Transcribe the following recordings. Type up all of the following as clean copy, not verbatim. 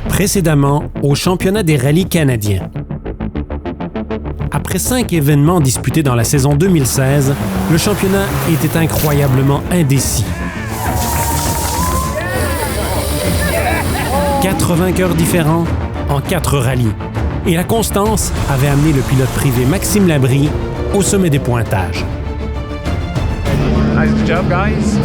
Précédemment, au championnat des rallyes canadiens. Après 5 événements disputés dans la saison 2016, le championnat était incroyablement indécis. 4 vainqueurs différents en 4 rallyes. Et la constance avait amené le pilote privé Maxime Labrie au sommet des pointages. Nice job, guys.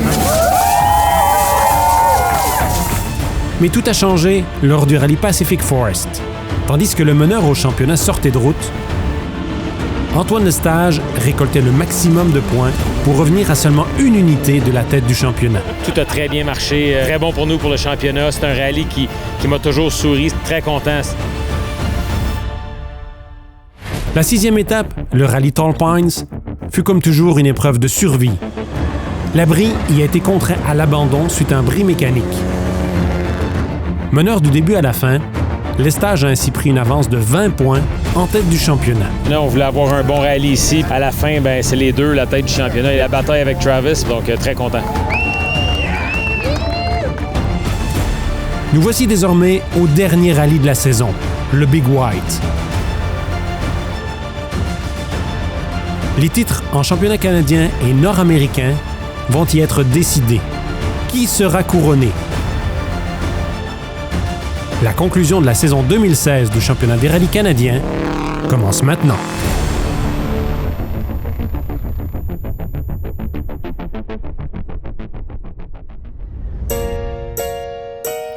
Mais tout a changé lors du rallye Pacific Forest. Tandis que le meneur au championnat sortait de route, Antoine Lestage récoltait le maximum de points pour revenir à seulement une unité de la tête du championnat. Tout a très bien marché, très bon pour nous pour le championnat. C'est un rallye qui m'a toujours souri, très content. La 6e étape, le rallye Tall Pines, fut comme toujours une épreuve de survie. Labrie y a été contraint à l'abandon suite à un bris mécanique. Meneur du début à la fin, Lestage a ainsi pris une avance de 20 points en tête du championnat. Là, on voulait avoir un bon rallye ici. À la fin, c'est les deux, la tête du championnat et la bataille avec Travis, donc très content. Nous voici désormais au dernier rallye de la saison, le Big White. Les titres en championnat canadien et nord-américain vont y être décidés. Qui sera couronné? La conclusion de la saison 2016 du championnat des rallyes canadiens commence maintenant.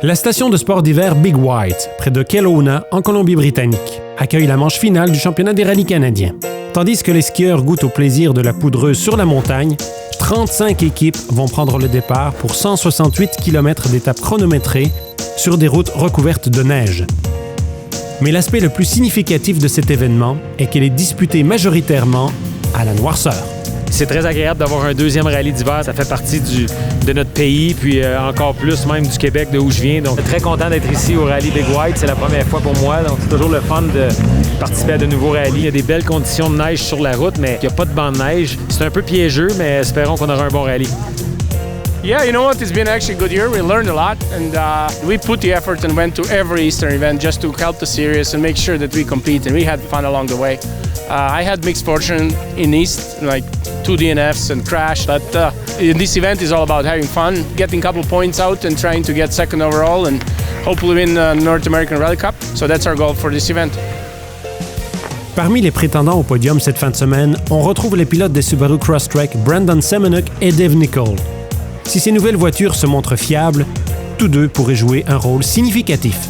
La station de sport d'hiver Big White, près de Kelowna, en Colombie-Britannique, accueille la manche finale du championnat des rallyes canadiens. Tandis que les skieurs goûtent au plaisir de la poudreuse sur la montagne, 35 équipes vont prendre le départ pour 168 km d'étapes chronométrées sur des routes recouvertes de neige. Mais l'aspect le plus significatif de cet événement est qu'elle est disputée majoritairement à la noirceur. C'est très agréable d'avoir un deuxième rallye d'hiver. Ça fait partie de notre pays, puis encore plus même du Québec, de où je viens. Donc, très content d'être ici au rallye Big White. C'est la première fois pour moi, donc c'est toujours le fun de participer à de nouveaux rallyes. Il y a des belles conditions de neige sur la route, mais il n'y a pas de banc de neige. C'est un peu piégeux, mais espérons qu'on aura un bon rallye. Yeah, you know what? It's been actually a good year. We learned a lot, and we put the effort and went to every Eastern event just to help the series and make sure that we compete. And we had fun along the way. I had mixed fortune in East, like 2 DNFs and crash. But this event is all about having fun, getting a couple points out, and trying to get second overall, and hopefully win the North American Rally Cup. So that's our goal for this event. Parmi les prétendants au podium cette fin de semaine, on retrouve les pilotes des Subaru Crosstrek Brandon Semenuk et Dave Nichol. Si ces nouvelles voitures se montrent fiables, tous deux pourraient jouer un rôle significatif.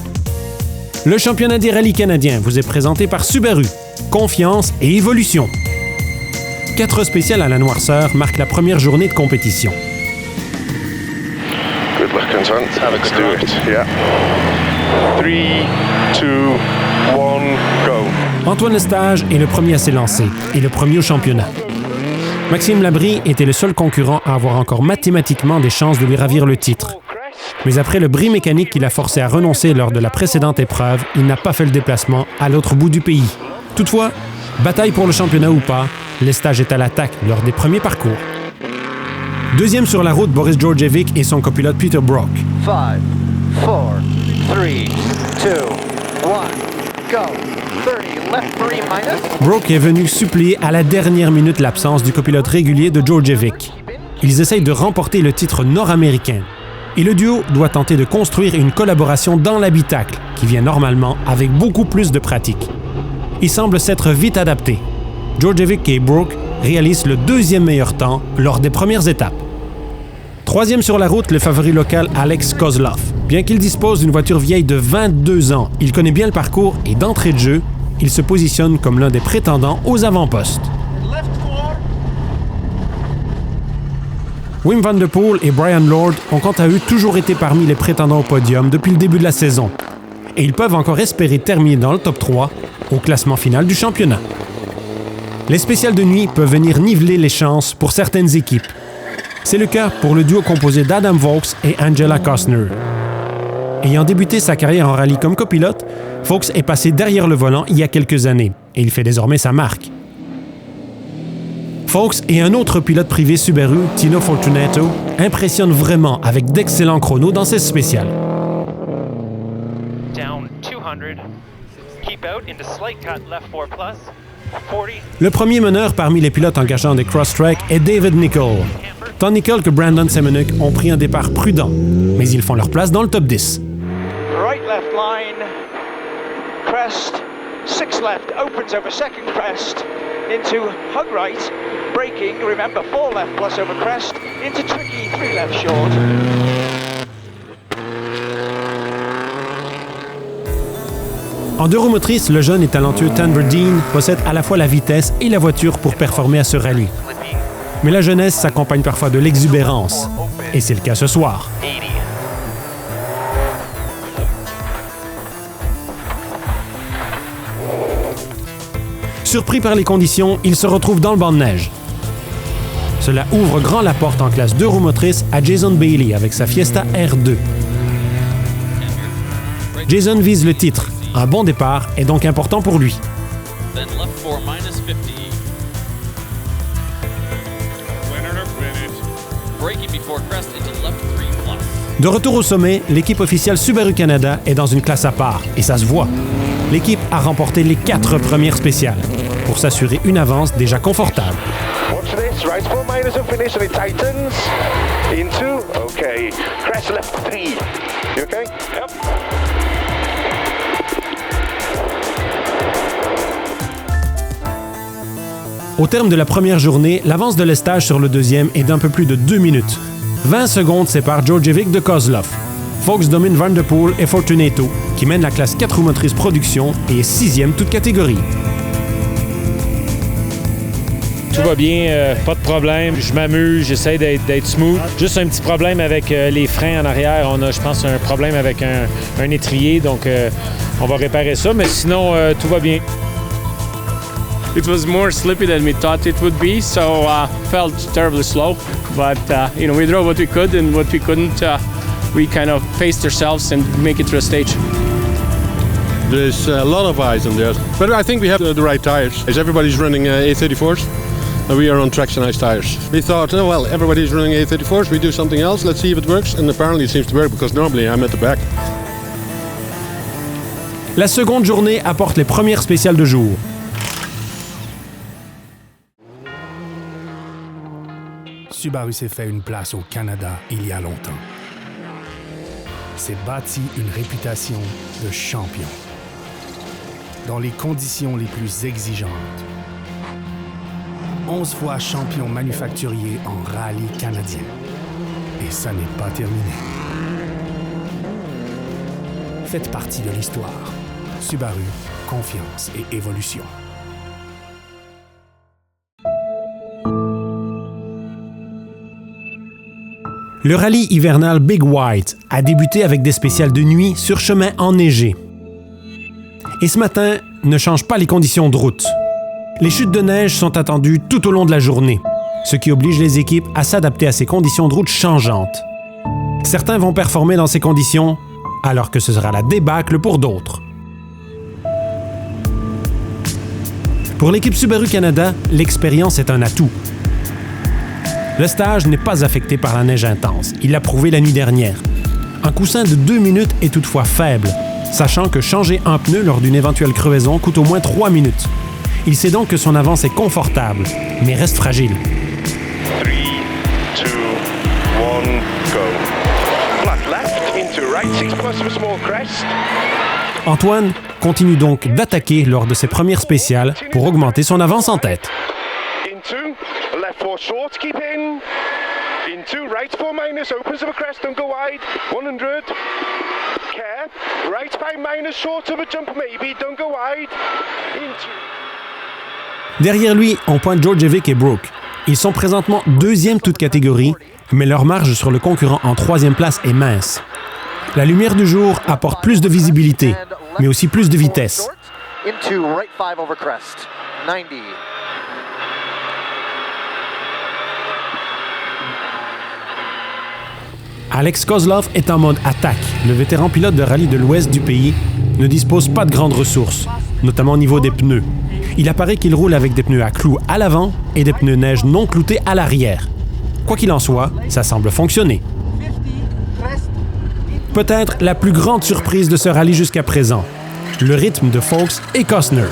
Le championnat des rallyes canadiens vous est présenté par Subaru. Confiance et évolution. 4 spéciales à la noirceur marquent la première journée de compétition. Good luck, Antoine. Let's do it. Yeah. 3, 2, 1, go. Antoine Lestage est le premier à s'élancer et le premier au championnat. Maxime Labrie était le seul concurrent à avoir encore mathématiquement des chances de lui ravir le titre. Mais après le bris mécanique qui l'a forcé à renoncer lors de la précédente épreuve, il n'a pas fait le déplacement à l'autre bout du pays. Toutefois, bataille pour le championnat ou pas, Lestage est à l'attaque lors des premiers parcours. Deuxième sur la route, Boris Djordjevic et son copilote Peter Brock. 5, 4, 3, 2, 1, go! 30, left 3 minus. Brock est venu suppléer à la dernière minute l'absence du copilote régulier de Djordjevic. Ils essayent de remporter le titre nord-américain. Et le duo doit tenter de construire une collaboration dans l'habitacle, qui vient normalement avec beaucoup plus de pratique. Ils semblent s'être vite adaptés. Djordjevic et Brock réalisent le 2e meilleur temps lors des premières étapes. 3e sur la route, le favori local Alex Kozlov. Bien qu'il dispose d'une voiture vieille de 22 ans, il connaît bien le parcours et d'entrée de jeu, il se positionne comme l'un des prétendants aux avant-postes. Wim Van Der Poel et Brian Lord ont quant à eux toujours été parmi les prétendants au podium depuis le début de la saison. Et ils peuvent encore espérer terminer dans le top 3 au classement final du championnat. Les spéciales de nuit peuvent venir niveler les chances pour certaines équipes. C'est le cas pour le duo composé d'Adam Vaux et Angela Kostner. Ayant débuté sa carrière en rallye comme copilote, Vaux est passé derrière le volant il y a quelques années et il fait désormais sa marque. Vaux et un autre pilote privé Subaru, Tino Fortunato, impressionnent vraiment avec d'excellents chronos dans ces spéciales. Down Keep out into slight cut left 4 plus. 40. Le premier meneur parmi les pilotes engageants des cross-track est David Nichol. Tant Nichol que Brandon Semenuk ont pris un départ prudent, mais ils font leur place dans le top 10. Right left line. Crest. 6 left opens over second crest. Into hug right. Braking. Remember 4 left plus over crest. Into tricky 3 left short. En deux roues motrices, le jeune et talentueux Tanver Dean possède à la fois la vitesse et la voiture pour performer à ce rallye. Mais la jeunesse s'accompagne parfois de l'exubérance, et c'est le cas ce soir. Surpris par les conditions, il se retrouve dans le banc de neige. Cela ouvre grand la porte en classe deux roues motrices à Jason Bailey avec sa Fiesta R2. Jason vise le titre. Un bon départ est donc important pour lui. De retour au sommet, l'équipe officielle Subaru Canada est dans une classe à part, et ça se voit. L'équipe a remporté les 4 premières spéciales, pour s'assurer une avance déjà confortable. Watch this, right 4 minus and finish and it tightens. Into, okay. Crest left 3. You okay? Yep. Au terme de la première journée, l'avance de l'estage sur le deuxième est d'un peu plus de 2 minutes. 20 secondes séparent Djordjevic de Kozlov. Fox domine Van der Poel et Fortunato, qui mène la classe 4 roues motrices production et est 6e toute catégorie. Tout va bien, pas de problème. Je m'amuse, j'essaie d'être smooth. Juste un petit problème avec les freins en arrière. On a, je pense, un problème avec un étrier, donc on va réparer ça. Mais sinon, tout va bien. It was more slippy than we thought it would be, so felt terribly slow. But we drove what we could, and what we couldn't, we kind of paced ourselves and make it through a stage. There's a lot of eyes on there, but I think we have the right tires. As everybody's running A34s, we are on Traction Ice tires. We thought, oh well, everybody's running A34s, we do something else, let's see if it works, and apparently it seems to work because normally I'm at the back. La seconde journée apporte les premières spéciales de jour. Subaru s'est fait une place au Canada il y a longtemps. S'est bâti une réputation de champion dans les conditions les plus exigeantes. 11 fois champion manufacturier en rallye canadien. Et ça n'est pas terminé. Faites partie de l'histoire. Subaru, confiance et évolution. Le rallye hivernal Big White a débuté avec des spéciales de nuit sur chemin enneigé. Et ce matin ne change pas les conditions de route. Les chutes de neige sont attendues tout au long de la journée, ce qui oblige les équipes à s'adapter à ces conditions de route changeantes. Certains vont performer dans ces conditions, alors que ce sera la débâcle pour d'autres. Pour l'équipe Subaru Canada, l'expérience est un atout. Le stage n'est pas affecté par la neige intense. Il l'a prouvé la nuit dernière. Un coussin de 2 minutes est toutefois faible, sachant que changer un pneu lors d'une éventuelle crevaison coûte au moins 3 minutes. Il sait donc que son avance est confortable, mais reste fragile. 3, 2, 1, go. Flat left into right 6 plus of a small crest. Antoine continue donc d'attaquer lors de ses premières spéciales pour augmenter son avance en tête. Into left 4 short, keep in. Into right 4 minus, opens of a crest, don't go wide. 100. Care. Right 5 minus, short of a jump maybe, don't go wide. Into. Derrière lui, on pointe Djordjevic et Brook. Ils sont présentement 2e toute catégorie, mais leur marge sur le concurrent en 3e place est mince. La lumière du jour apporte plus de visibilité, mais aussi plus de vitesse. Into right 5 over crest. 90. Alex Kozlov est en mode attaque. Le vétéran pilote de rallye de l'ouest du pays ne dispose pas de grandes ressources, notamment au niveau des pneus. Il apparaît qu'il roule avec des pneus à clous à l'avant et des pneus neige non cloutés à l'arrière. Quoi qu'il en soit, ça semble fonctionner. Peut-être la plus grande surprise de ce rallye jusqu'à présent. le rythme de Foulkes et Costner.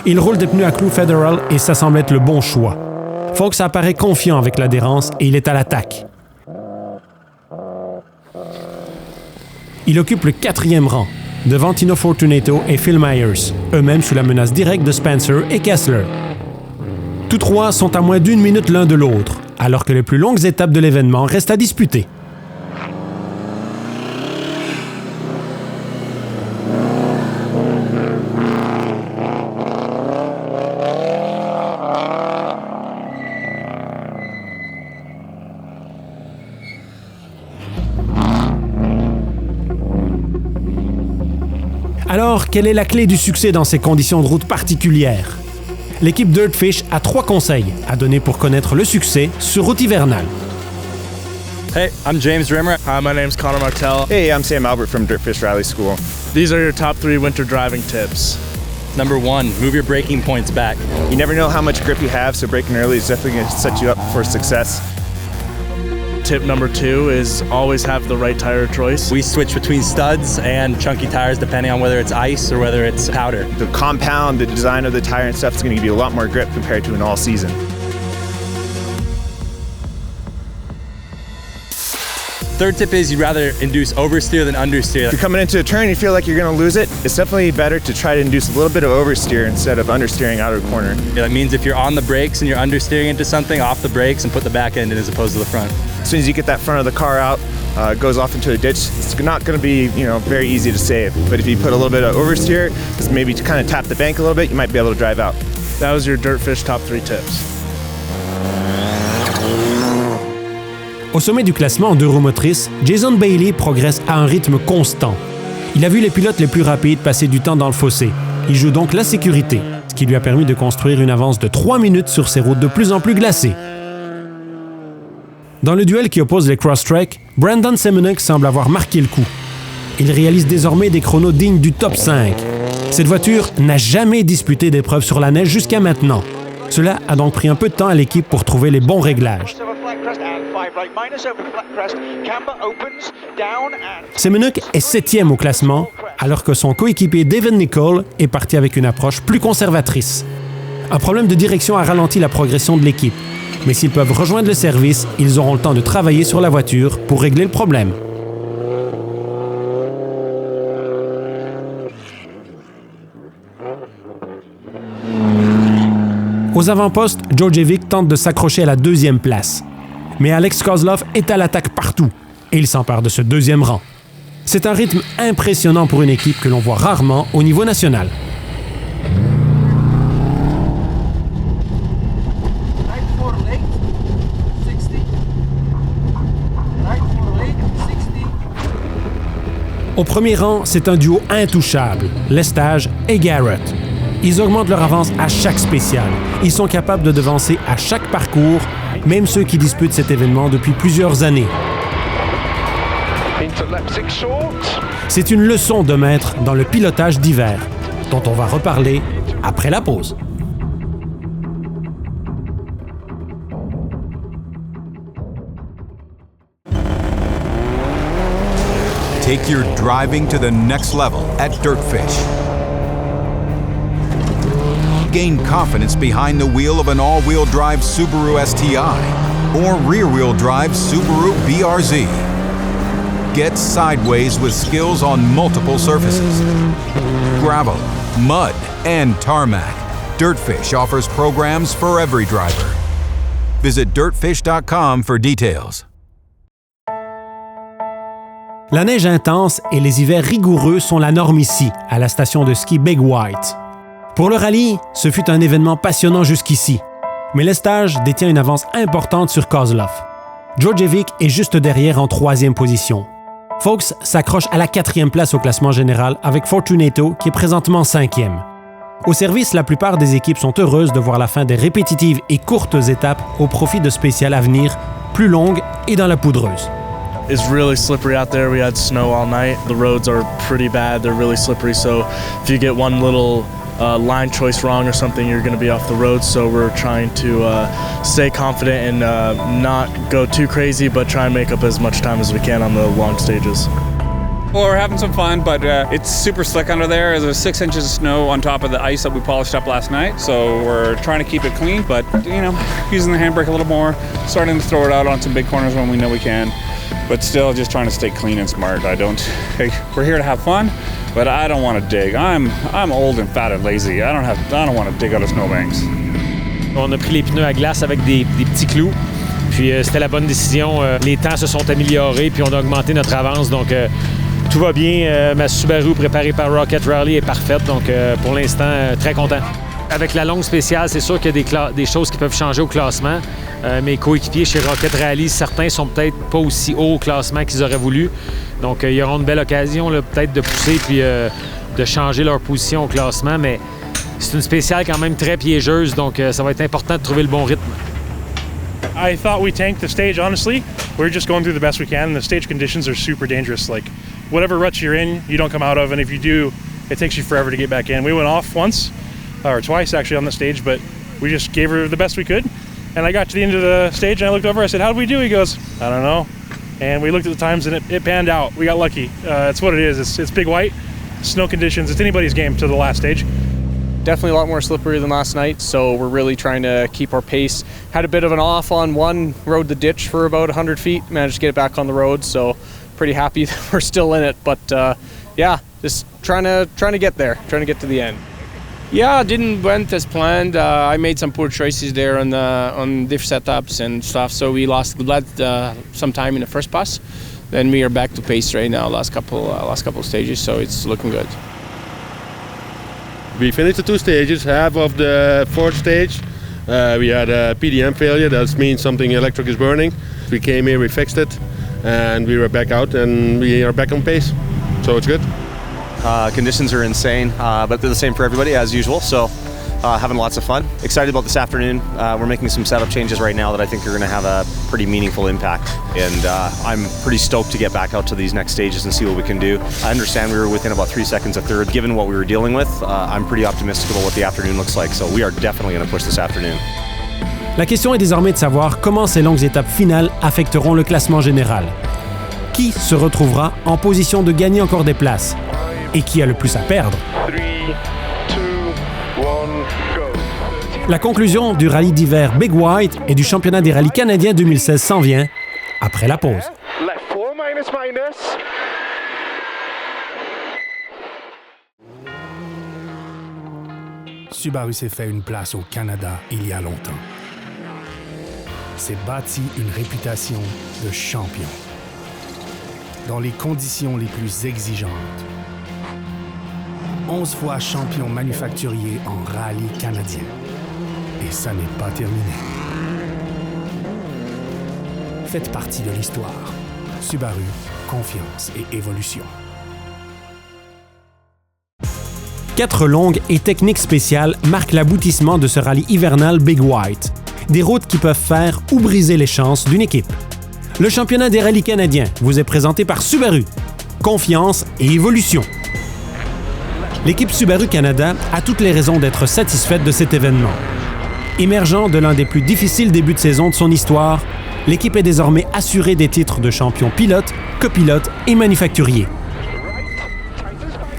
Il roule des pneus à clous Federal et ça semble être le bon choix. Foulkes apparaît confiant avec l'adhérence et il est à l'attaque. Il occupe le 4e rang, devant Tino Fortunato et Phil Myers, eux-mêmes sous la menace directe de Spencer et Kessler. Tous trois sont à moins d'1 minute l'un de l'autre, alors que les plus longues étapes de l'événement restent à disputer. Alors, quelle est la clé du succès dans ces conditions de route particulières? L'équipe Dirtfish a 3 conseils à donner pour connaître le succès sur route hivernale. Hey, I'm James Rimmer. Hi, my name's Connor Martell. Hey, I'm Sam Albert from Dirtfish Rally School. These are your top 3 winter driving tips. Number 1, move your braking points back. You never know how much grip you have, so braking early is definitely going to set you up for success. Tip number 2 is always have the right tire choice. We switch between studs and chunky tires depending on whether it's ice or whether it's powder. The compound, the design of the tire and stuff is going to give you a lot more grip compared to an all-season. Third tip is you'd rather induce oversteer than understeer. If you're coming into a turn and you feel like you're going to lose it, it's definitely better to try to induce a little bit of oversteer instead of understeering out of the corner. That means if you're on the brakes and you're understeering into something, off the brakes and put the back end in as opposed to the front. As soon as you get that front of the car out, it goes off into a ditch, it's not going to be, very easy to save. But if you put a little bit of oversteer, just maybe to kind of tap the bank a little bit, you might be able to drive out. That was your Dirtfish top 3 tips. Au sommet du classement en 2 roues motrices, Jason Bailey progresse à un rythme constant. Il a vu les pilotes les plus rapides passer du temps dans le fossé. Il joue donc la sécurité, ce qui lui a permis de construire une avance de 3 minutes sur ces routes de plus en plus glacées. Dans le duel qui oppose les Crosstrek, Brandon Semenuk semble avoir marqué le coup. Il réalise désormais des chronos dignes du top 5. Cette voiture n'a jamais disputé d'épreuve sur la neige jusqu'à maintenant. Cela a donc pris un peu de temps à l'équipe pour trouver les bons réglages. Semenuk est 7e au classement, alors que son coéquipier David Nicol est parti avec une approche plus conservatrice. Un problème de direction a ralenti la progression de l'équipe, mais s'ils peuvent rejoindre le service, ils auront le temps de travailler sur la voiture pour régler le problème. Aux avant-postes, Djordjevic tente de s'accrocher à la 2e place. Mais Alex Kozlov est à l'attaque partout et il s'empare de ce 2e rang. C'est un rythme impressionnant pour une équipe que l'on voit rarement au niveau national. Au premier rang, c'est un duo intouchable, Lestage et Garrett. Ils augmentent leur avance à chaque spécial. Ils sont capables de devancer à chaque parcours, même ceux qui disputent cet événement depuis plusieurs années. C'est une leçon de maître dans le pilotage d'hiver, dont on va reparler après la pause. Take your driving to the next level at Dirtfish. Gain confidence behind the wheel of an all-wheel drive Subaru STI or rear-wheel drive Subaru BRZ. Get sideways with skills on multiple surfaces. Gravel, mud, and tarmac. Dirtfish offers programs for every driver. Visit dirtfish.com for details. La neige intense et les hivers rigoureux sont la norme ici, à la station de ski Big White. Pour le rallye, ce fut un événement passionnant jusqu'ici. Mais Lestage détient une avance importante sur Kozlov. Djordjevic est juste derrière en 3e position. Foulkes s'accroche à la 4e place au classement général avec Fortunato qui est présentement 5e. Au service, la plupart des équipes sont heureuses de voir la fin des répétitives et courtes étapes au profit de spéciales à venir, plus longues et dans la poudreuse. It's really slippery out there. We had snow all night. The roads are pretty bad. They're really slippery. So if you get one little line choice wrong or something, you're going to be off the road. So we're trying to stay confident and not go too crazy, but try and make up as much time as we can on the long stages. Well, we're having some fun, but it's super slick under there. There's 6 inches of snow on top of the ice that we polished up last night, so we're trying to keep it clean, but, you know, using the handbrake a little more, starting to throw it out on some big corners when we know we can, but still just trying to stay clean and smart. We're here to have fun, but I don't want to dig. I'm old and fat and lazy. I don't want to dig out of snowbanks. On a pris les pneus à glace avec des petits clous. Puis c'était la bonne décision. Les temps se sont améliorés, puis on a augmenté notre avance. Donc tout va bien. Ma Subaru préparée par Rocket Rally est parfaite. Donc pour l'instant, très content. Avec la longue spéciale, c'est sûr qu'il y a des choses qui peuvent changer au classement. Mes coéquipiers chez Rocket Rally, certains sont peut-être pas aussi hauts au classement qu'ils auraient voulu. Donc ils auront une belle occasion peut-être de pousser puis de changer leur position au classement. Mais c'est une spéciale quand même très piégeuse. Donc ça va être important de trouver le bon rythme. I thought we tanked the stage, honestly. We're just going through the best we can, and the stage conditions are super dangerous. Like, whatever ruts you're in, you don't come out of, and if you do, it takes you forever to get back in. We went off once, or twice actually on the stage, but we just gave her the best we could. And I got to the end of the stage, and I looked over, I said, "How did we do?" He goes, "I don't know." And we looked at the times, and it panned out. We got lucky. It's what it is. It's Big White, snow conditions. It's anybody's game to the last stage. Definitely a lot more slippery than last night, so we're really trying to keep our pace. Had a bit of an off on one, rode the ditch for about 100 feet, managed to get it back on the road, so pretty happy that we're still in it. But yeah, just trying to get there, trying to get to the end. Yeah, didn't went as planned. I made some poor choices there on diff setups and stuff, so we lost some time in the first pass. Then we are back to pace right now, last couple stages, so it's looking good. We finished the 2 stages. Half of the 4th stage, we had a PDM failure. That means something electric is burning. We came here, we fixed it, and we were back out, and we are back on pace. So it's good. Conditions are insane, but they're the same for everybody as usual. So having lots of fun. Excited about this afternoon. We're making some setup changes right now that I think are going to have a pretty meaningful impact. And I'm pretty stoked to get back out to these next stages and see what we can do. I understand we were within about 3 seconds of third. Given what we were dealing with, I'm pretty optimistic about what the afternoon looks like. So we are definitely going to push this afternoon. La question est désormais de savoir comment ces longues étapes finales affecteront le classement général. Qui se retrouvera en position de gagner encore des places? Et qui a le plus à perdre? 3, 2, 1, go. La conclusion du rallye d'hiver Big White et du championnat des rallyes canadiens 2016 s'en vient après la pause. Left 4 minus. Subaru s'est fait une place au Canada il y a longtemps. S'est bâti une réputation de champion dans les conditions les plus exigeantes. 11 fois champion manufacturier en rallye canadien. Et ça n'est pas terminé. Faites partie de l'histoire. Subaru, confiance et évolution. 4 longues et techniques spéciales marquent l'aboutissement de ce rallye hivernal Big White. Des routes qui peuvent faire ou briser les chances d'une équipe. Le championnat des rallyes canadiens vous est présenté par Subaru. Confiance et évolution. L'équipe Subaru Canada a toutes les raisons d'être satisfaite de cet événement. Émergeant de l'un des plus difficiles débuts de saison de son histoire, l'équipe est désormais assurée des titres de champion pilote, copilote et manufacturier.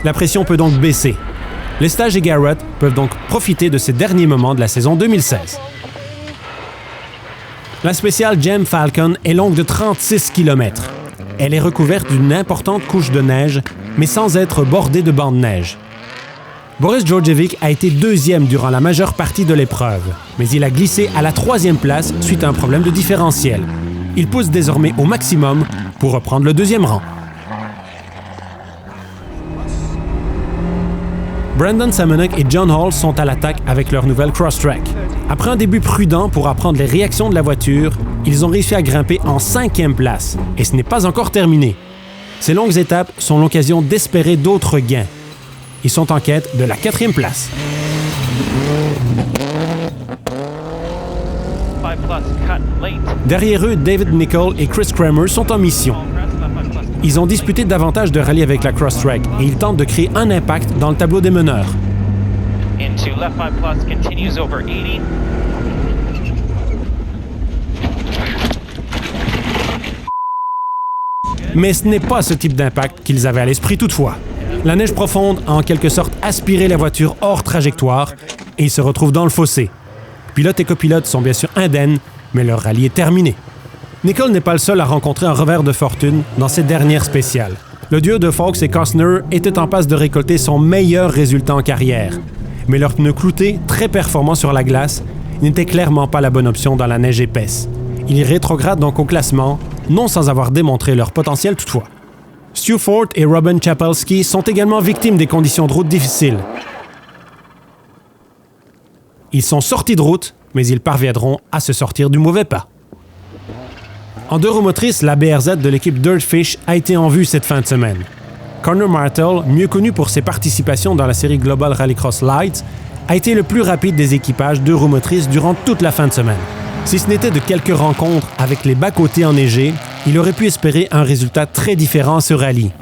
La pression peut donc baisser. Lestage et Garrett peuvent donc profiter de ces derniers moments de la saison 2016. La spéciale Gem Falcon est longue de 36 km. Elle est recouverte d'une importante couche de neige, mais sans être bordée de bancs de neige. Boris Djordjevic a été 2e durant la majeure partie de l'épreuve, mais il a glissé à la 3e place suite à un problème de différentiel. Il pousse désormais au maximum pour reprendre le 2e rang. Brandon Simonek et John Hall sont à l'attaque avec leur nouvelle Crosstrek. Après un début prudent pour apprendre les réactions de la voiture, ils ont réussi à grimper en 5e place, et ce n'est pas encore terminé. Ces longues étapes sont l'occasion d'espérer d'autres gains. Ils sont en quête de la 4e place. Derrière eux, David Nicol et Chris Kramer sont en mission. Ils ont disputé davantage de rallyes avec la Crosstrek et ils tentent de créer un impact dans le tableau des meneurs. Mais ce n'est pas ce type d'impact qu'ils avaient à l'esprit toutefois. La neige profonde a en quelque sorte aspiré la voiture hors trajectoire et ils se retrouvent dans le fossé. Pilote et copilote sont bien sûr indemnes, mais leur rallye est terminé. Nicol n'est pas le seul à rencontrer un revers de fortune dans cette dernière spéciale. Le duo de Fox et Costner était en passe de récolter son meilleur résultat en carrière. Mais leur pneu clouté, très performant sur la glace, n'était clairement pas la bonne option dans la neige épaisse. Ils rétrogradent donc au classement, non sans avoir démontré leur potentiel toutefois. Stu Ford et Robin Chapelski sont également victimes des conditions de route difficiles. Ils sont sortis de route, mais ils parviendront à se sortir du mauvais pas. En 2 roues motrices, la BRZ de l'équipe Dirtfish a été en vue cette fin de semaine. Connor Martell, mieux connu pour ses participations dans la série Global Rallycross Lights, a été le plus rapide des équipages 2 roues motrices durant toute la fin de semaine. Si ce n'était de quelques rencontres avec les bas-côtés enneigés, il aurait pu espérer un résultat très différent ce rallye.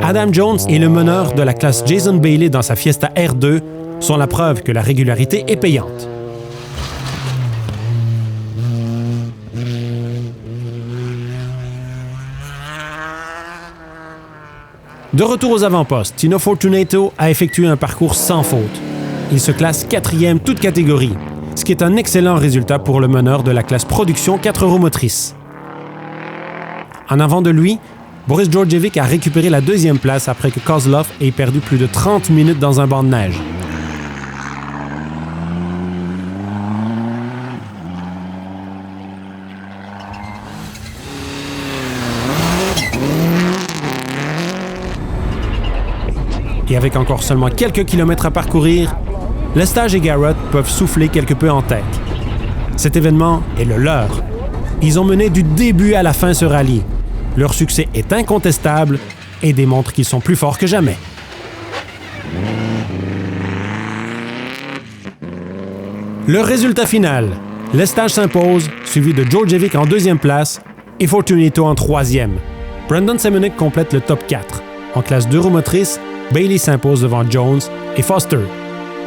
Adam Jones et le meneur de la classe Jason Bailey dans sa Fiesta R2 sont la preuve que la régularité est payante. De retour aux avant-postes, Tino Fortunato a effectué un parcours sans faute. Il se classe 4e toute catégorie, ce qui est un excellent résultat pour le meneur de la classe production 4 roues motrices. En avant de lui, Boris Djordjevic a récupéré la 2e place après que Kozlov ait perdu plus de 30 minutes dans un banc de neige. Et avec encore seulement quelques kilomètres à parcourir, Lestage et Garrett peuvent souffler quelque peu en tête. Cet événement est le leur. Ils ont mené du début à la fin ce rallye. Leur succès est incontestable et démontre qu'ils sont plus forts que jamais. Le résultat final, Lestage s'impose, suivi de Djordjevic en 2e place et Fortunato en 3e. Brandon Semeniuk complète le top 4. En classe 2 roues motrices, Bailey s'impose devant Jones et Foster.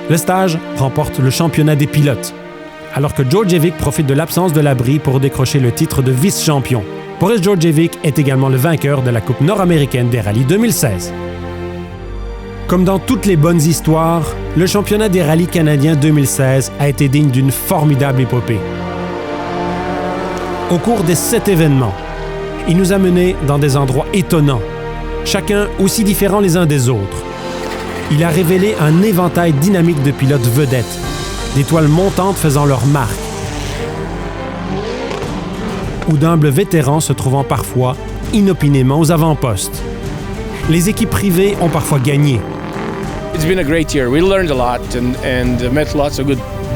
Lestage remporte le championnat des pilotes, alors que Djordjevic profite de l'absence de l'abri pour décrocher le titre de vice-champion. Boris Djordjevic est également le vainqueur de la Coupe nord-américaine des rallyes 2016. Comme dans toutes les bonnes histoires, le championnat des rallyes canadiens 2016 a été digne d'une formidable épopée. Au cours des 7 événements, il nous a menés dans des endroits étonnants, chacun aussi différents les uns des autres. Il a révélé un éventail dynamique de pilotes vedettes, d'étoiles montantes faisant leur marque, ou d'humbles vétérans se trouvant parfois inopinément aux avant-postes. Les équipes privées ont parfois gagné. It's been a great year. We learned a lot and met lots of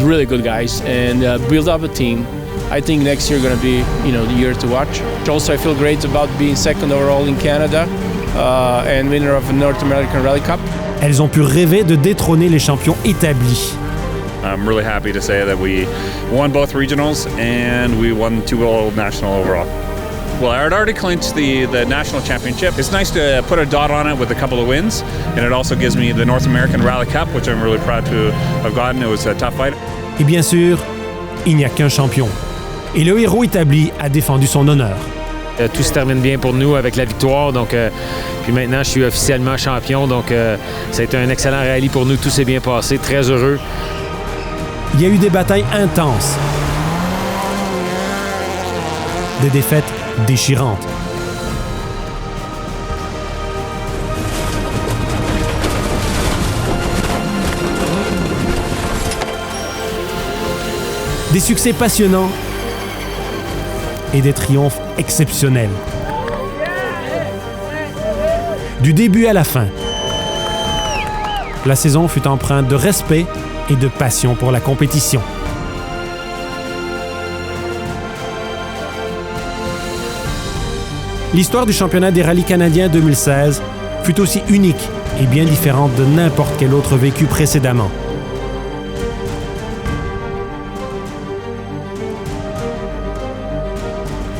really good guys and built up a team. I think next year going to be, the year to watch. Also, I feel great about being second overall in Canada and winner of the North American Rally Cup. Elles ont pu rêver de détrôner les champions établis. I'm really happy to say that we won both regionals and we won 2 World National overall. Well, I had already clinched the national championship. It's nice to put a dot on it with a couple of wins, and it also gives me the North American Rally Cup, which I'm really proud to have gotten. It was a tough fight. Et bien sûr, il n'y a qu'un champion. Et le héros établi a défendu son honneur. Tout se termine bien pour nous avec la victoire. Donc, puis maintenant, je suis officiellement champion. Donc, ça a été un excellent rallye pour nous. Tout s'est bien passé. Très heureux. Il y a eu des batailles intenses. Des défaites déchirantes. Des succès passionnants et des triomphes exceptionnels. Du début à la fin, la saison fut empreinte de respect et de passion pour la compétition. L'histoire du championnat des rallyes canadiens 2016 fut aussi unique et bien différente de n'importe quel autre vécu précédemment.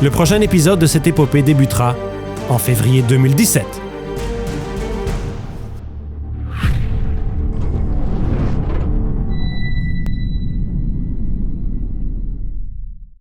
Le prochain épisode de cette épopée débutera en février 2017.